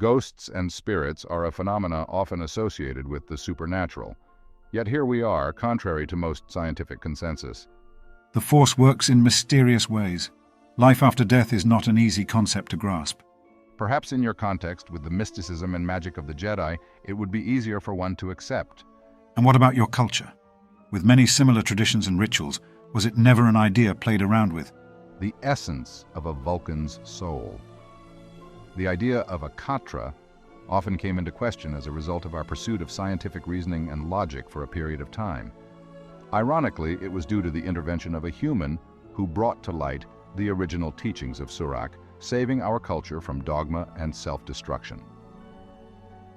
Ghosts and spirits are a phenomena often associated with the supernatural. Yet here we are, contrary to most scientific consensus. The Force works in mysterious ways. Life after death is not an easy concept to grasp. Perhaps in your context with the mysticism and magic of the Jedi, it would be easier for one to accept. And what about your culture? With many similar traditions and rituals, was it never an idea played around with? The essence of a Vulcan's soul. The idea of a katra often came into question as a result of our pursuit of scientific reasoning and logic for a period of time. Ironically, it was due to the intervention of a human who brought to light the original teachings of Surak, saving our culture from dogma and self-destruction.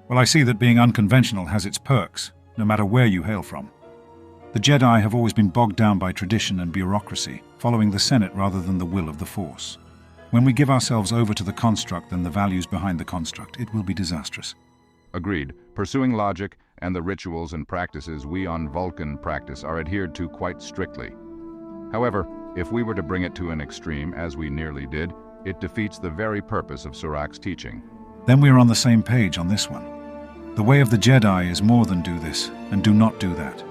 Well, I see that being unconventional has its perks, no matter where you hail from. The Jedi have always been bogged down by tradition and bureaucracy, following the Senate rather than the will of the Force. When we give ourselves over to the construct and the values behind the construct, it will be disastrous. Agreed. Pursuing logic and the rituals and practices we on Vulcan practice are adhered to quite strictly. However, if we were to bring it to an extreme, as we nearly did, it defeats the very purpose of Surak's teaching. Then we are on the same page on this one. The way of the Jedi is more than do this and do not do that.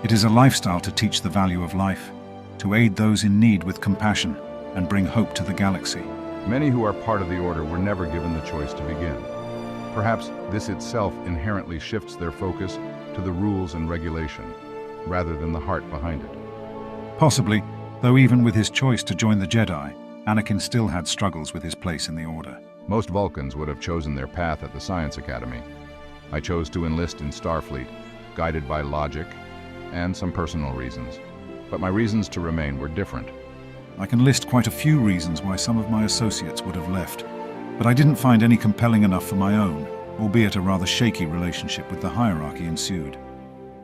It is a lifestyle to teach the value of life, to aid those in need with compassion, and bring hope to the galaxy. Many who are part of the Order were never given the choice to begin. Perhaps this itself inherently shifts their focus to the rules and regulation, rather than the heart behind it. Possibly, though even with his choice to join the Jedi, Anakin still had struggles with his place in the Order. Most Vulcans would have chosen their path at the Science Academy. I chose to enlist in Starfleet, guided by logic and some personal reasons. But my reasons to remain were different. I can list quite a few reasons why some of my associates would have left, but I didn't find any compelling enough for my own, albeit a rather shaky relationship with the hierarchy ensued.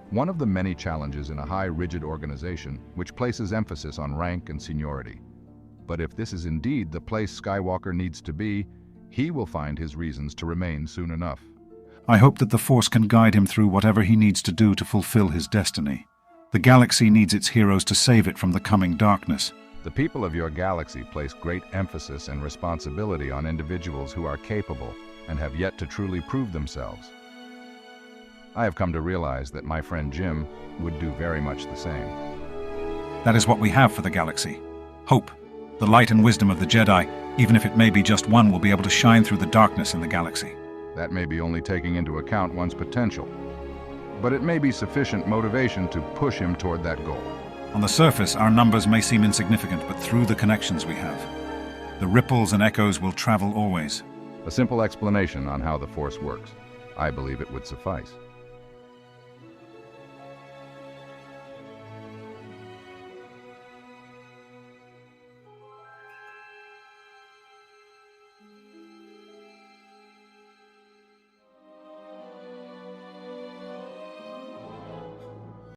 One of the many challenges in a high, rigid organization which places emphasis on rank and seniority. But if this is indeed the place Skywalker needs to be, he will find his reasons to remain soon enough. I hope that the Force can guide him through whatever he needs to do to fulfill his destiny. The galaxy needs its heroes to save it from the coming darkness. The people of your galaxy place great emphasis and responsibility on individuals who are capable and have yet to truly prove themselves. I have come to realize that my friend Jim would do very much the same. That is what we have for the galaxy. Hope. The light and wisdom of the Jedi, even if it may be just one, will be able to shine through the darkness in the galaxy. That may be only taking into account one's potential, but it may be sufficient motivation to push him toward that goal. On the surface, our numbers may seem insignificant, but through the connections we have, the ripples and echoes will travel always. A simple explanation on how the Force works. I believe it would suffice.